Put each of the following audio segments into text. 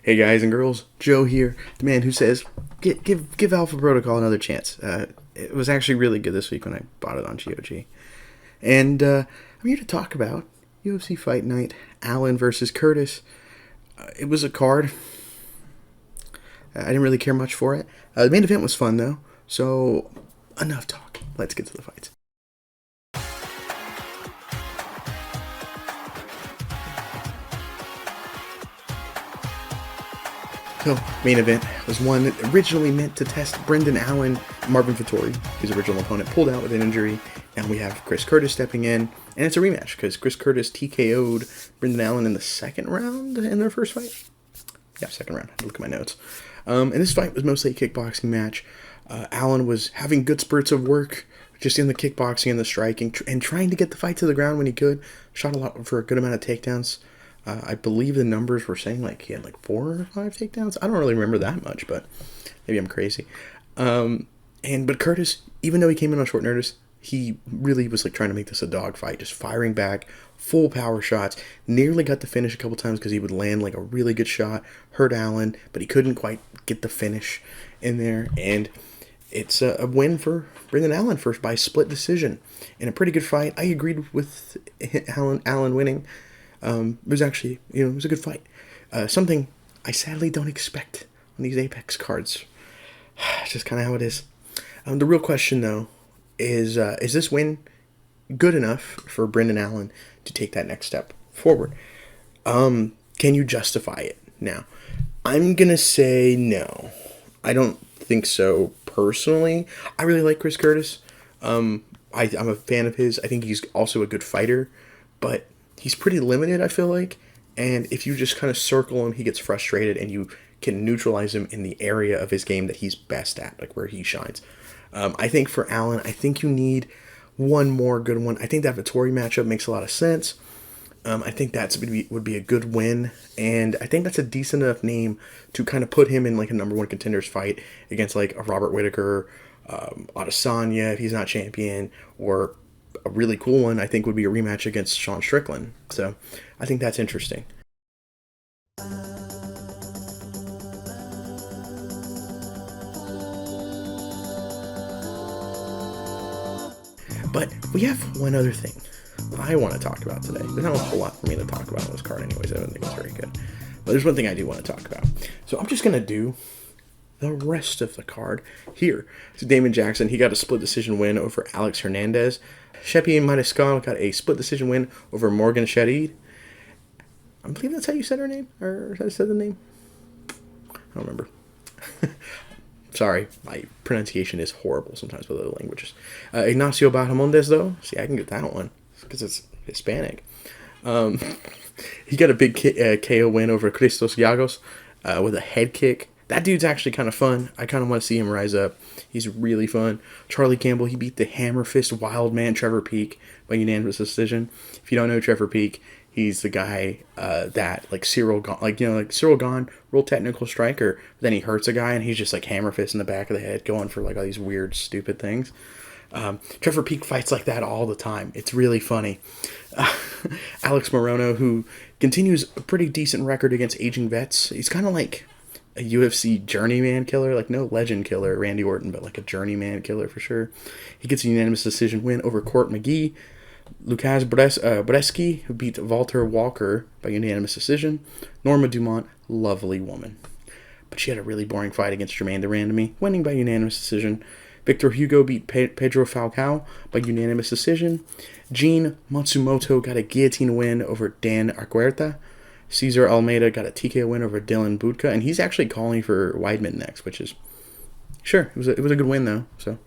Hey guys and girls, Joe here, the man who says, give Alpha Protocol another chance. It was actually really good this week when I bought it on GOG. And I'm here to talk about UFC Fight Night, Allen versus Curtis. It was a card. I didn't really care much for it. The main event was fun though, so enough talk. Let's get to the fights. So, main event was one originally meant to test Brendan Allen. Marvin Vettori, his original opponent, pulled out with an injury. Now we have Chris Curtis stepping in, and it's a rematch because Chris Curtis TKO'd Brendan Allen in the second round in their first fight. Yeah, second round. I had to look at my notes. And this fight was mostly a kickboxing match. Allen was having good spurts of work, just in the kickboxing and the striking, and trying to get the fight to the ground when he could. Shot a lot for a good amount of takedowns. I believe the numbers were saying like he had like 4 or 5 takedowns. I don't really remember that much, but maybe I'm crazy. But Curtis, even though he came in on short notice, he really was like trying to make this a dogfight, just firing back, full power shots. Nearly got the finish a couple times because he would land like a really good shot, hurt Allen, but he couldn't quite get the finish in there. And it's a win for Brendan Allen first by split decision in a pretty good fight. I agreed with Allen winning. It was actually, it was a good fight. Something I sadly don't expect on these Apex cards. It's just kind of how it is. The real question, though, is this win good enough for Brendan Allen to take that next step forward? Can you justify it? Now, I'm going to say no. I don't think so personally. I really like Chris Curtis. I'm a fan of his. I think he's also a good fighter, but he's pretty limited, I feel like, and if you just kind of circle him, he gets frustrated, and you can neutralize him in the area of his game that he's best at, like where he shines. I think for Allen, I think you need one more good one. I think that Vettori matchup makes a lot of sense. I think that would be a good win, and I think that's a decent enough name to kind of put him in like a number one contenders fight against like a Robert Whittaker, Adesanya if he's not champion, or a really cool one I think would be a rematch against Sean Strickland. So I think that's interesting. But we have one other thing I want to talk about today. There's not a whole lot for me to talk about on this card anyways. I don't think it's very good. But there's one thing I do want to talk about. So I'm just going to do the rest of the card here. So Damon Jackson, he got a split decision win over Alex Hernandez. Shepi Mariscal got a split decision win over Morgan Sharid. I believe that's how you said her name, or I said the name. I don't remember. Sorry, my pronunciation is horrible sometimes with other languages. Ignacio Bahamondes, though, see, I can get that one because it's Hispanic. He got a big KO win over Christos Giagos with a head kick. That dude's actually kind of fun. I kind of want to see him rise up. He's really fun. Charlie Campbell, he beat the hammer fist wild man Trevor Peek by unanimous decision. If you don't know Trevor Peek, he's the guy that like Cyril Gane, real technical striker. But then he hurts a guy and he's just like hammer fist in the back of the head, going for like all these weird, stupid things. Trevor Peek fights like that all the time. It's really funny. Alex Morono, who continues a pretty decent record against aging vets. He's kind of like a UFC journeyman killer, like no legend killer, Randy Orton, but like a journeyman killer for sure. He gets a unanimous decision win over Court McGee. Lucas Bresky, who beat Walter Walker by unanimous decision. Norma Dumont, lovely woman. But she had a really boring fight against Jermaine Durandamy, winning by unanimous decision. Victor Hugo beat Pedro Falcao by unanimous decision. Gene Matsumoto got a guillotine win over Dan Arguerta. Cesar Almeida got a TKO win over Dylan Budka, and he's actually calling for Weidman next, which is sure. It was a good win though. So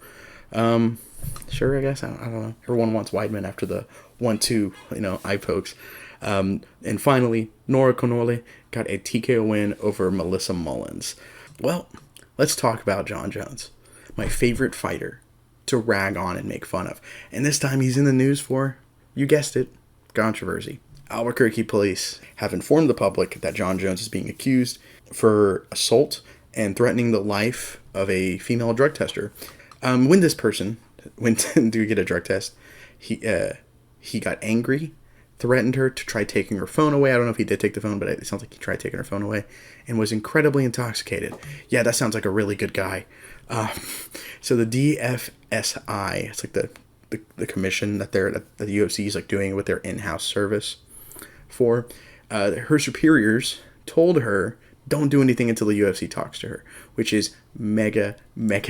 sure, I guess I don't know. Everyone wants Weidman after the 1-2 eye pokes. And finally, Nora Connolly got a TKO win over Melissa Mullins. Well, let's talk about Jon Jones, my favorite fighter to rag on and make fun of. And this time he's in the news for, you guessed it, controversy. Albuquerque police have informed the public that Jon Jones is being accused for assault and threatening the life of a female drug tester. When this person went to get a drug test, he got angry, threatened her to try taking her phone away. I don't know if he did take the phone, but it sounds like he tried taking her phone away and was incredibly intoxicated. Yeah, that sounds like a really good guy. So the DFSI, it's like the commission that the UFC is like doing with their in-house service for. Her superiors told her, don't do anything until the UFC talks to her, which is mega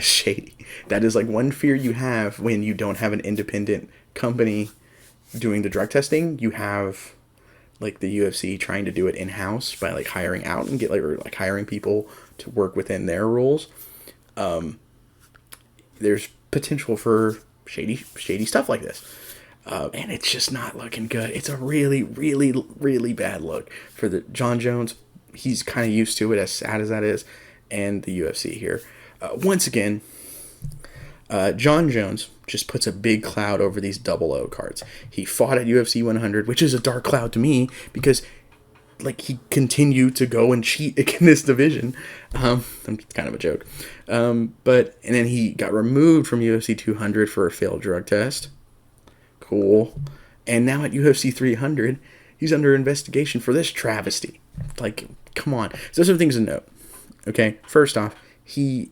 shady. That is like one fear you have when you don't have an independent company doing the drug testing. You have like the UFC trying to do it in-house by like hiring out and hiring people to work within their rules. There's potential for shady stuff like this. And it's just not looking good. It's a really bad look for the Jon Jones. He's kind of used to it, as sad as that is, and the UFC here. Once again, Jon Jones just puts a big cloud over these 00 cards. He fought at UFC 100, which is a dark cloud to me because like he continued to go and cheat in this division. It's kind of a joke. And then he got removed from UFC 200 for a failed drug test. Cool. And now at UFC 300, he's under investigation for this travesty. Like, come on. So some things to note. Okay, first off, you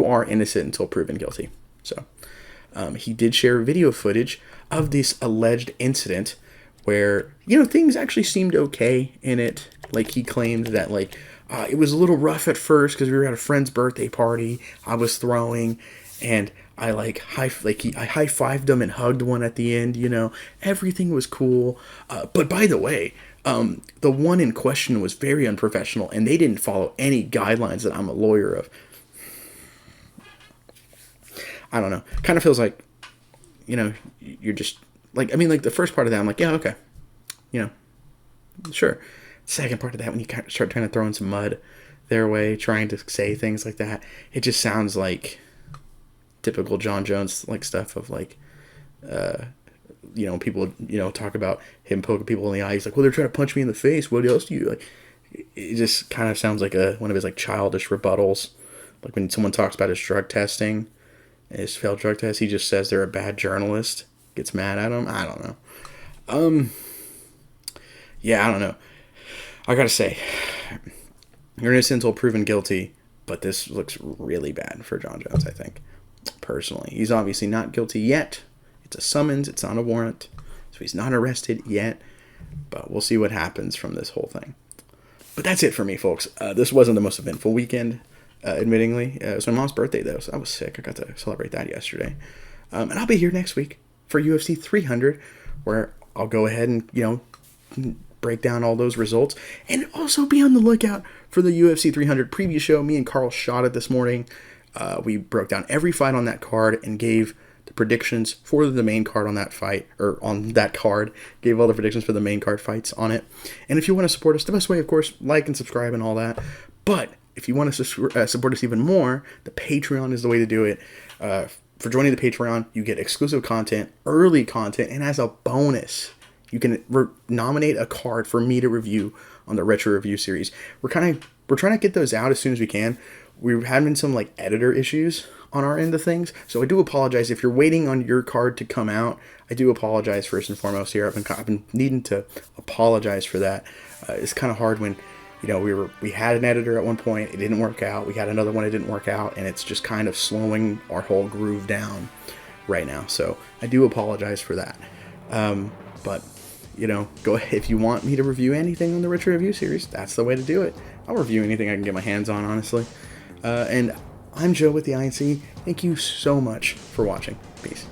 are innocent until proven guilty. So, he did share video footage of this alleged incident where, things actually seemed okay in it. Like, he claimed that, it was a little rough at first because we were at a friend's birthday party I was throwing, and I high-fived him and hugged one at the end, Everything was cool. But by the way, the one in question was very unprofessional, and they didn't follow any guidelines that I'm a lawyer of. I don't know. Kind of feels like, you're just, the first part of that, I'm like, yeah, okay. Sure. Second part of that, when you start trying to throw in some mud their way, trying to say things like that, it just sounds like typical Jon Jones, stuff of, people, talk about him poking people in the eye. He's like, well, they're trying to punch me in the face. What else do you, it just kind of sounds like one of his, childish rebuttals. Like when someone talks about his drug testing, his failed drug test, he just says they're a bad journalist, gets mad at him. I don't know. Yeah, I don't know. I gotta say, you're innocent until proven guilty, but this looks really bad for Jon Jones, I think, personally. He's obviously not guilty yet. It's a summons, it's not a warrant, so he's not arrested yet, but we'll see what happens from this whole thing. But that's it for me, folks. This wasn't the most eventful weekend, admittingly. It was my mom's birthday, though, so I was sick. I got to celebrate that yesterday. And I'll be here next week for UFC 300, where I'll go ahead and, break down all those results, and also be on the lookout for the UFC 300 preview show. Me and Carl shot it this morning. We broke down every fight on that card and gave the predictions for the main card on that fight, or on that card, gave all the predictions for the main card fights on it. And if you want to support us, the best way, of course, like and subscribe and all that. But if you want to support us even more, the Patreon is the way to do it. For joining the Patreon, you get exclusive content, early content, and as a bonus, you can nominate a card for me to review on the Retro Review series. We're trying to get those out as soon as we can. We're having some editor issues on our end of things, so I do apologize if you're waiting on your card to come out. I do apologize first and foremost here. I've been needing to apologize for that. It's kind of hard when we had an editor at one point, it didn't work out. We had another one, it didn't work out, and it's just kind of slowing our whole groove down right now. So I do apologize for that. But go ahead. If you want me to review anything on the Retro Review series, that's the way to do it. I'll review anything I can get my hands on, honestly. And I'm Joe with the INC. Thank you so much for watching. Peace.